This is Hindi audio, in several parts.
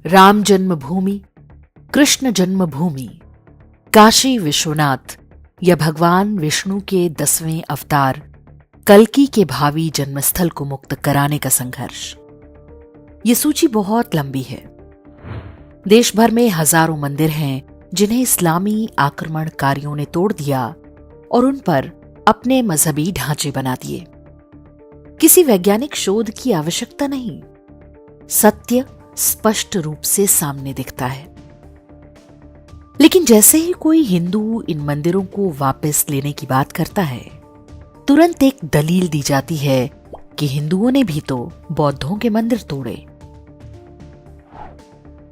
राम जन्मभूमि, कृष्ण जन्मभूमि, काशी विश्वनाथ या भगवान विष्णु के 10वें अवतार कल्कि के भावी जन्मस्थल को मुक्त कराने का संघर्ष। ये सूची बहुत लंबी है। देश भर में हजारों मंदिर हैं जिन्हें इस्लामी आक्रमणकारियों ने तोड़ दिया और उन पर अपने मजहबी ढांचे बना दिए। किसी वैज्ञानिक शोध की आवश्यकता नहीं, सत्य स्पष्ट रूप से सामने दिखता है। लेकिन जैसे ही कोई हिंदू इन मंदिरों को वापस लेने की बात करता है, तुरंत एक दलील दी जाती है कि हिंदुओं ने भी तो बौद्धों के मंदिर तोड़े।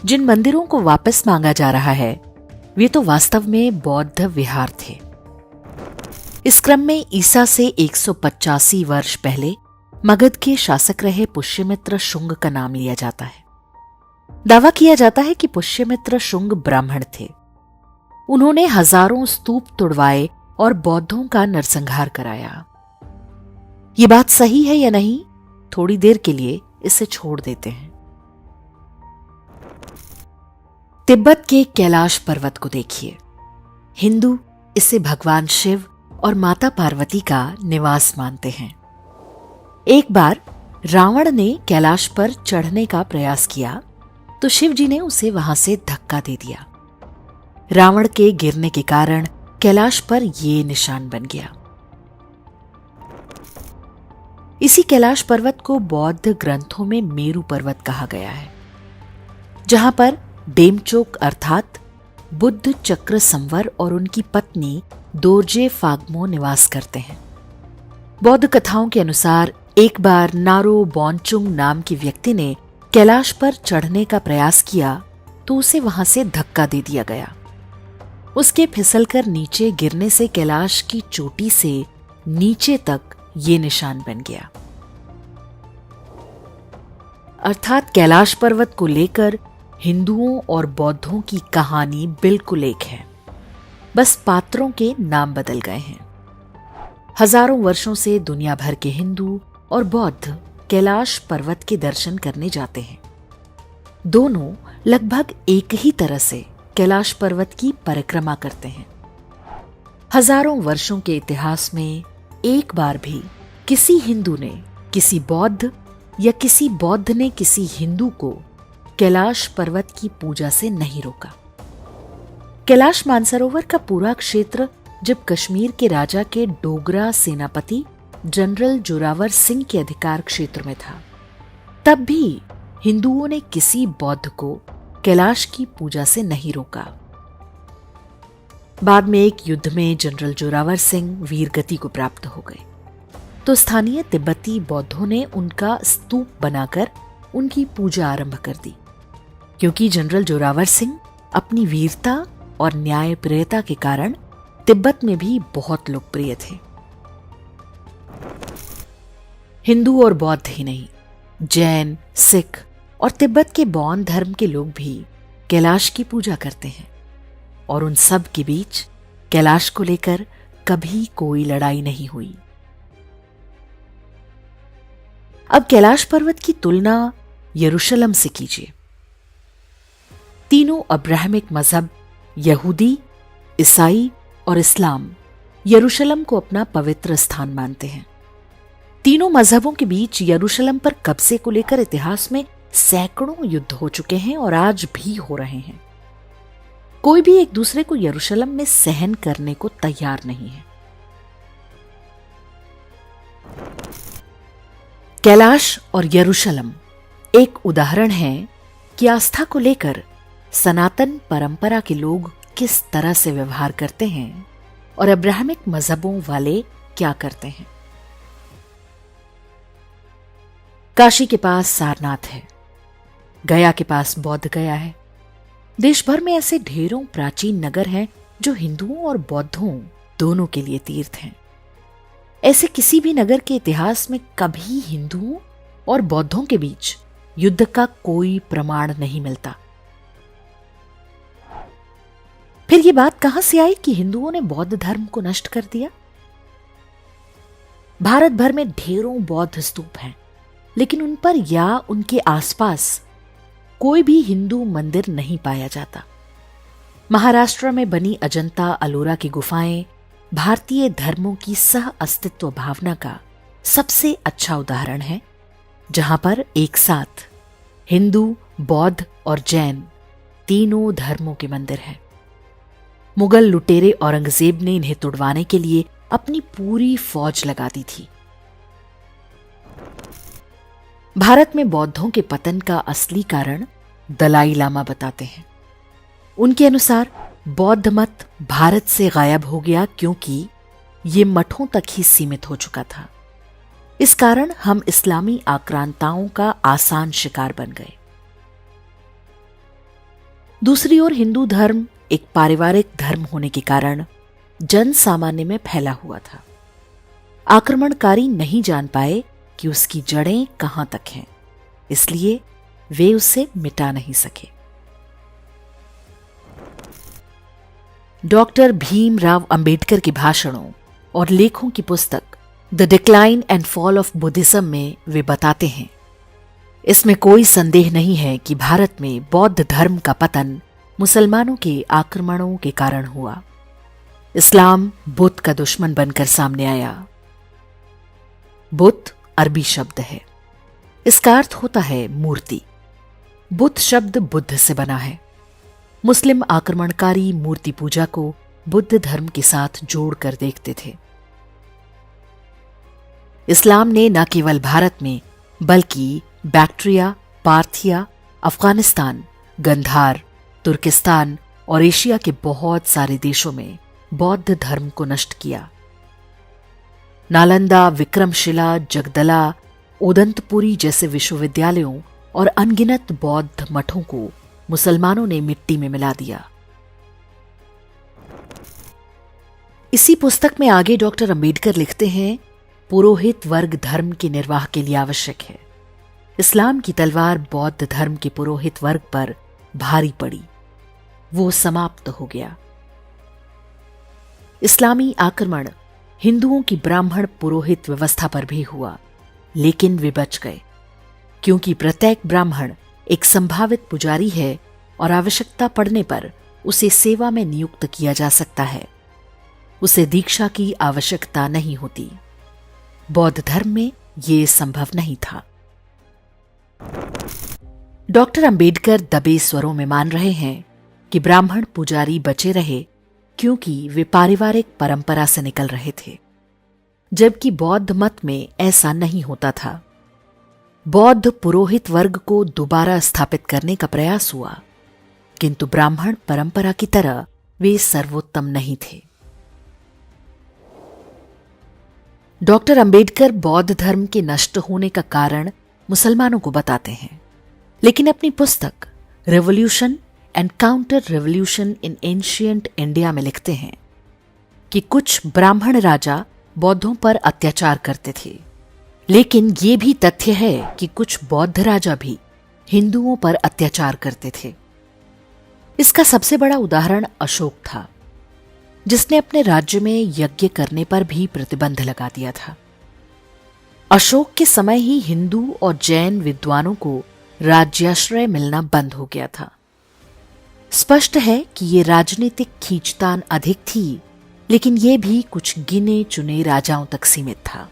जिन मंदिरों को वापस मांगा जा रहा है वे तो वास्तव में बौद्ध विहार थे। इस क्रम में ईसा से 185 वर्ष पहले मगध के शासक रहे पुष्यमित्र शुंग का नाम लिया जाता है। दावा किया जाता है कि पुष्यमित्र शुंग ब्राह्मण थे। उन्होंने हजारों स्तूप तुड़वाए और बौद्धों का नरसंहार कराया। ये बात सही है या नहीं, थोड़ी देर के लिए इसे छोड़ देते हैं। तिब्बत के कैलाश पर्वत को देखिए। हिंदू इसे भगवान शिव और माता पार्वती का निवास मानते हैं। एक बार रावण ने कैलाश पर चढ़ने का प्रयास किया तो शिव जी ने उसे वहां से धक्का दे दिया। रावण के गिरने के कारण कैलाश पर यह निशान बन गया। इसी कैलाश पर्वत को बौद्ध ग्रंथों में मेरु पर्वत कहा गया है, जहां पर डेमचोक अर्थात बुद्ध चक्र संवर और उनकी पत्नी दोरजे फाग्मो निवास करते हैं। बौद्ध कथाओं के अनुसार एक बार नारो बोनचुंग नाम की व्यक्ति ने कैलाश पर चढ़ने का प्रयास किया तो उसे वहां से धक्का दे दिया गया। उसके फिसलकर नीचे गिरने से कैलाश की चोटी से नीचे तक ये निशान बन गया। अर्थात कैलाश पर्वत को लेकर हिंदुओं और बौद्धों की कहानी बिल्कुल एक है, बस पात्रों के नाम बदल गए हैं। हजारों वर्षों से दुनिया भर के हिंदू और बौद्ध कैलाश पर्वत के दर्शन करने जाते हैं। दोनों लगभग एक ही तरह से कैलाश पर्वत की परिक्रमा करते हैं। हजारों वर्षों के इतिहास में एक बार भी किसी हिंदू ने किसी बौद्ध या किसी बौद्ध ने किसी हिंदू को कैलाश पर्वत की पूजा से नहीं रोका। कैलाश मानसरोवर का पूरा क्षेत्र जब कश्मीर के राजा के डोगरा सेनापति जनरल जोरावर सिंह के अधिकार क्षेत्र में था, तब भी हिंदुओं ने किसी बौद्ध को कैलाश की पूजा से नहीं रोका। बाद में एक युद्ध में जनरल जोरावर सिंह वीरगति को प्राप्त हो गए तो स्थानीय तिब्बती बौद्धों ने उनका स्तूप बनाकर उनकी पूजा आरंभ कर दी, क्योंकि जनरल जोरावर सिंह अपनी वीरता और न्यायप्रियता के कारण तिब्बत में भी बहुत लोकप्रिय थे। हिंदू और बौद्ध ही नहीं, जैन, सिख और तिब्बत के बौद्ध धर्म के लोग भी कैलाश की पूजा करते हैं और उन सब के बीच कैलाश को लेकर कभी कोई लड़ाई नहीं हुई। अब कैलाश पर्वत की तुलना यरूशलेम से कीजिए। तीनों अब्राहमिक मजहब यहूदी, ईसाई और इस्लाम यरूशलेम को अपना पवित्र स्थान मानते हैं। तीनों मजहबों के बीच यरूशलेम पर कब्जे को लेकर इतिहास में सैकड़ों युद्ध हो चुके हैं और आज भी हो रहे हैं। कोई भी एक दूसरे को यरूशलेम में सहन करने को तैयार नहीं है। कैलाश और यरूशलेम एक उदाहरण है कि आस्था को लेकर सनातन परंपरा के लोग किस तरह से व्यवहार करते हैं और अब्राहमिक मजहबों वाले क्या करते हैं। काशी के पास सारनाथ है, गया के पास बौद्ध गया है। देश भर में ऐसे ढेरों प्राचीन नगर हैं जो हिंदुओं और बौद्धों दोनों के लिए तीर्थ हैं। ऐसे किसी भी नगर के इतिहास में कभी हिंदुओं और बौद्धों के बीच युद्ध का कोई प्रमाण नहीं मिलता। फिर ये बात कहां से आई कि हिंदुओं ने बौद्ध धर्म को नष्ट कर दिया? भारत भर में ढेरों बौद्ध स्तूप हैं, लेकिन उन पर या उनके आसपास कोई भी हिंदू मंदिर नहीं पाया जाता। महाराष्ट्र में बनी अजंता अलोरा की गुफाएं भारतीय धर्मों की सह अस्तित्व भावना का सबसे अच्छा उदाहरण है, जहां पर एक साथ हिंदू, बौद्ध और जैन तीनों धर्मों के मंदिर हैं। मुगल लुटेरे औरंगजेब ने इन्हें तुड़वाने के लिए अपनी पूरी फौज लगा दी थी। भारत में बौद्धों के पतन का असली कारण दलाई लामा बताते हैं। उनके अनुसार बौद्ध मत भारत से गायब हो गया क्योंकि ये मठों तक ही सीमित हो चुका था। इस कारण हम इस्लामी आक्रांताओं का आसान शिकार बन गए। दूसरी ओर हिंदू धर्म एक पारिवारिक धर्म होने के कारण जन सामान्य में फैला हुआ था। आक्रमणकारी नहीं जान पाए कि उसकी जड़ें कहां तक हैं, इसलिए वे उसे मिटा नहीं सके। डॉक्टर भीमराव अंबेडकर के भाषणों और लेखों की पुस्तक the decline and fall of Buddhism में वे बताते हैं, इसमें कोई संदेह नहीं है कि भारत में बौद्ध धर्म का पतन मुसलमानों के आक्रमणों के कारण हुआ। इस्लाम बुद्ध का दुश्मन बनकर सामने आया। बुद्ध अरबी शब्द है, इसका अर्थ होता है मूर्ति। बुद्ध शब्द बुद्ध से बना है। मुस्लिम आक्रमणकारी मूर्ति पूजा को बुद्ध धर्म के साथ जोड़कर देखते थे। इस्लाम ने न केवल भारत में बल्कि बैक्ट्रिया, पार्थिया, अफगानिस्तान, गंधार, तुर्किस्तान और एशिया के बहुत सारे देशों में बौद्ध धर्म को नष्ट किया। नालंदा, विक्रमशिला, जगदला, ओदंतपुरी जैसे विश्वविद्यालयों और अनगिनत बौद्ध मठों को मुसलमानों ने मिट्टी में मिला दिया। इसी पुस्तक में आगे डॉक्टर अंबेडकर लिखते हैं, पुरोहित वर्ग धर्म के निर्वाह के लिए आवश्यक है। इस्लाम की तलवार बौद्ध धर्म के पुरोहित वर्ग पर भारी पड़ी, वो समाप्त हो गया। इस्लामी आक्रमण हिंदुओं की ब्राह्मण पुरोहित व्यवस्था पर भी हुआ, लेकिन वे बच गए, क्योंकि प्रत्येक ब्राह्मण एक संभावित पुजारी है और आवश्यकता पड़ने पर उसे सेवा में नियुक्त किया जा सकता है। उसे दीक्षा की आवश्यकता नहीं होती। बौद्ध धर्म में यह संभव नहीं था। डॉक्टर अंबेडकर दबे स्वरों में मान रहे हैं कि ब्राह्मण पुजारी बचे रहे क्योंकि वे पारिवारिक परंपरा से निकल रहे थे, जबकि बौद्ध मत में ऐसा नहीं होता था। बौद्ध पुरोहित वर्ग को दोबारा स्थापित करने का प्रयास हुआ, किंतु ब्राह्मण परंपरा की तरह वे सर्वोत्तम नहीं थे। डॉक्टर अंबेडकर बौद्ध धर्म के नष्ट होने का कारण मुसलमानों को बताते हैं, लेकिन अपनी पुस्तक revolution and counter revolution in ancient India में लिखते हैं कि कुछ ब्राह्मण राजा बौद्धों पर अत्याचार करते थे, लेकिन ये भी तथ्य है कि कुछ बौद्ध राजा भी हिंदुओं पर अत्याचार करते थे। इसका सबसे बड़ा उदाहरण अशोक था, जिसने अपने राज्य में यज्ञ करने पर भी प्रतिबंध लगा दिया था। अशोक के समय ही हिंदू और जैन विद्वानों को राज्याश्रय मिलना बंद हो गया था। स्पष्ट है कि ये राजनीतिक खींचतान अधिक थी, लेकिन यह भी कुछ गिने चुने राजाओं तक सीमित था।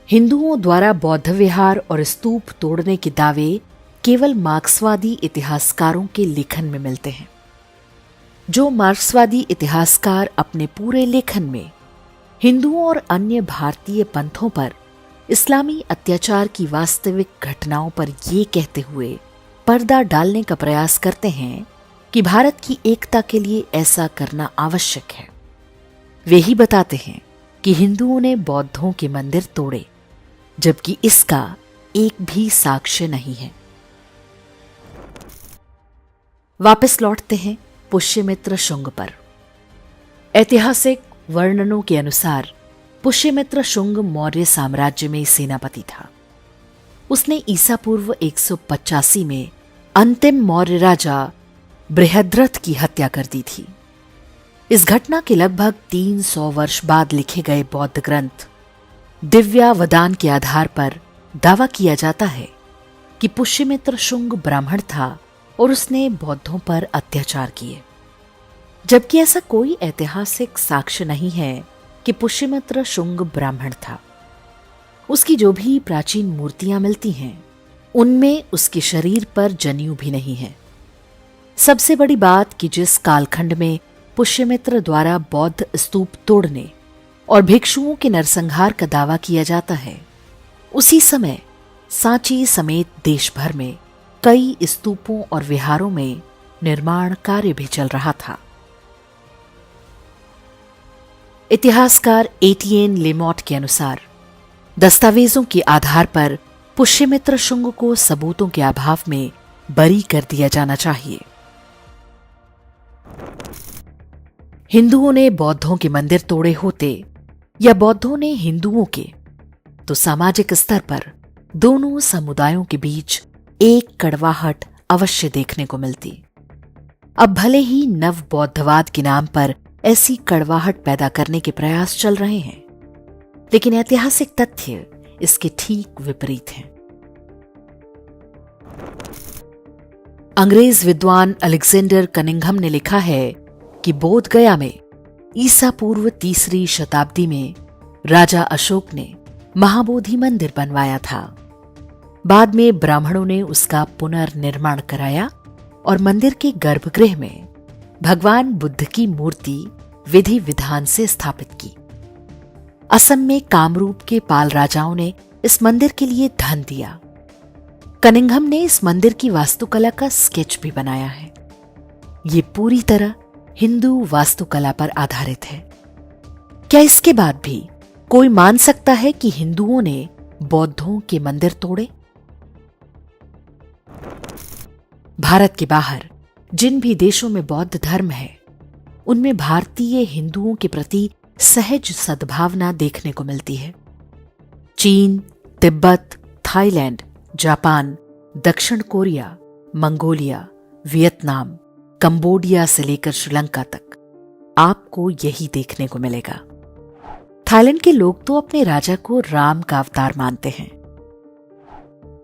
हिंदुओं द्वारा बौद्ध विहार और स्तूप तोड़ने के दावे केवल मार्क्सवादी इतिहासकारों के लेखन में मिलते हैं। जो मार्क्सवादी इतिहासकार अपने पूरे लेखन में हिंदुओं और अन्य भारतीय पंथों पर इस्लामी अत्याचार की वास्तविक घटनाओं पर ये कहते हुए पर्दा डालने का प्रयास करते हैं कि भारत की एकता के लिए ऐसा करना आवश्यक है, वे ही बताते हैं कि हिंदुओं ने बौद्धों के मंदिर तोड़े, जबकि इसका एक भी साक्ष्य नहीं है। वापस लौटते हैं पुष्यमित्र शुंग पर। ऐतिहासिक वर्णनों के अनुसार पुष्यमित्र शुंग मौर्य साम्राज्य में सेनापति था। उसने ईसा पूर्व 185 में अंतिम मौर्य राजा बृहद्रथ की हत्या कर दी थी। इस घटना के लगभग 300 वर्ष बाद लिखे गए बौद्ध ग्रंथ दिव्यावदान के आधार पर दावा किया जाता है कि पुष्यमित्र शुंग ब्राह्मण था और उसने बौद्धों पर अत्याचार किए, जबकि ऐसा कोई ऐतिहासिक साक्ष्य नहीं है कि पुष्यमित्र शुंग ब्राह्मण था। उसकी जो भी प्राचीन मूर्तियां मिलती हैं उनमें उसके शरीर पर जनेऊ भी नहीं है। सबसे बड़ी बात कि जिस कालखंड में पुष्यमित्र द्वारा बौद्ध स्तूप तोड़ने और भिक्षुओं के नरसंहार का दावा किया जाता है, उसी समय सांची समेत देश भर में कई स्तूपों और विहारों में निर्माण कार्य भी चल रहा था। इतिहासकार एटिएन लेमॉट के अनुसार दस्तावेजों के आधार पर पुष्यमित्र शुंग को सबूतों के अभाव में बरी कर दिया जाना चाहिए। हिंदुओं ने बौद्धों के मंदिर तोड़े होते या बौद्धों ने हिंदुओं के, तो सामाजिक स्तर पर दोनों समुदायों के बीच एक कड़वाहट अवश्य देखने को मिलती। अब भले ही नव बौद्धवाद के नाम पर ऐसी कड़वाहट पैदा करने के प्रयास चल रहे हैं, लेकिन ऐतिहासिक तथ्य इसके ठीक विपरीत हैं। अंग्रेज विद्वान अलेक्जेंडर कनिंघम ने लिखा है कि बोध गया में ईसा पूर्व 3री शताब्दी में राजा अशोक ने महाबोधि मंदिर बनवाया था। बाद में ब्राह्मणों ने उसका पुनर्निर्माण कराया और मंदिर के गर्भगृह में भगवान बुद्ध की मूर्ति विधि विधान से स्थापित की। असम में कामरूप के पाल राजाओं ने इस मंदिर के लिए धन दिया। कनिंघम ने इस मंदिर की वास्तुकला का स्केच भी बनाया है। ये पूरी तरह हिंदू वास्तुकला पर आधारित है। क्या इसके बाद भी कोई मान सकता है कि हिंदुओं ने बौद्धों के मंदिर तोड़े? भारत के बाहर जिन भी देशों में बौद्ध धर्म है, उनमें भारतीय हिंदुओं के प्रति सहज सद्भावना देखने को मिलती है। चीन, तिब्बत, थाईलैंड, जापान, दक्षिण कोरिया, मंगोलिया, वियतनाम, कंबोडिया से लेकर श्रीलंका तक आपको यही देखने को मिलेगा। थाईलैंड के लोग तो अपने राजा को राम का अवतार मानते हैं।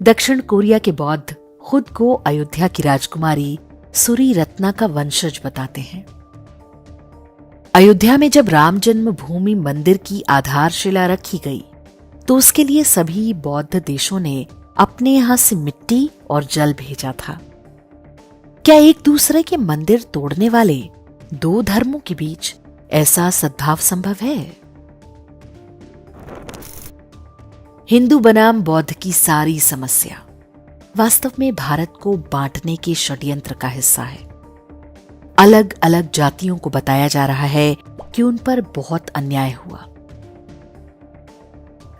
दक्षिण कोरिया के बौद्ध खुद को अयोध्या की राजकुमारी सुरी रत्ना का वंशज बताते हैं। अयोध्या में जब राम जन्मभूमि मंदिर की आधारशिला रखी गई, तो उसके लिए सभी बौद्ध देशों ने अपने यहां से मिट्टी और जल भेजा था। क्या एक दूसरे के मंदिर तोड़ने वाले दो धर्मों के बीच ऐसा सद्भाव संभव है? हिंदू बनाम बौद्ध की सारी समस्या वास्तव में भारत को बांटने के षड्यंत्र का हिस्सा है। अलग अलग जातियों को बताया जा रहा है कि उन पर बहुत अन्याय हुआ।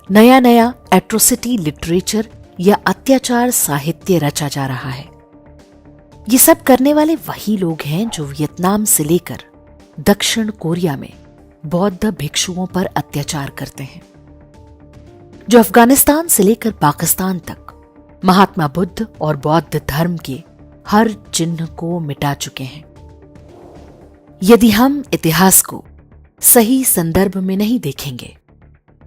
नया नया एट्रोसिटी लिटरेचर या अत्याचार साहित्य रचा जा रहा है। ये सब करने वाले वही लोग हैं जो वियतनाम से लेकर दक्षिण कोरिया में बौद्ध भिक्षुओं पर अत्याचार करते हैं, जो अफगानिस्तान से लेकर पाकिस्तान तक महात्मा बुद्ध और बौद्ध धर्म के हर चिन्ह को मिटा चुके हैं। यदि हम इतिहास को सही संदर्भ में नहीं देखेंगे,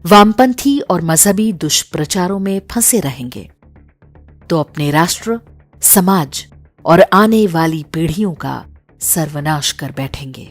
वामपंथी और मजहबी दुष्प्रचारों में फंसे रहेंगे, तो अपने राष्ट्र, समाज और आने वाली पीढ़ियों का सर्वनाश कर बैठेंगे।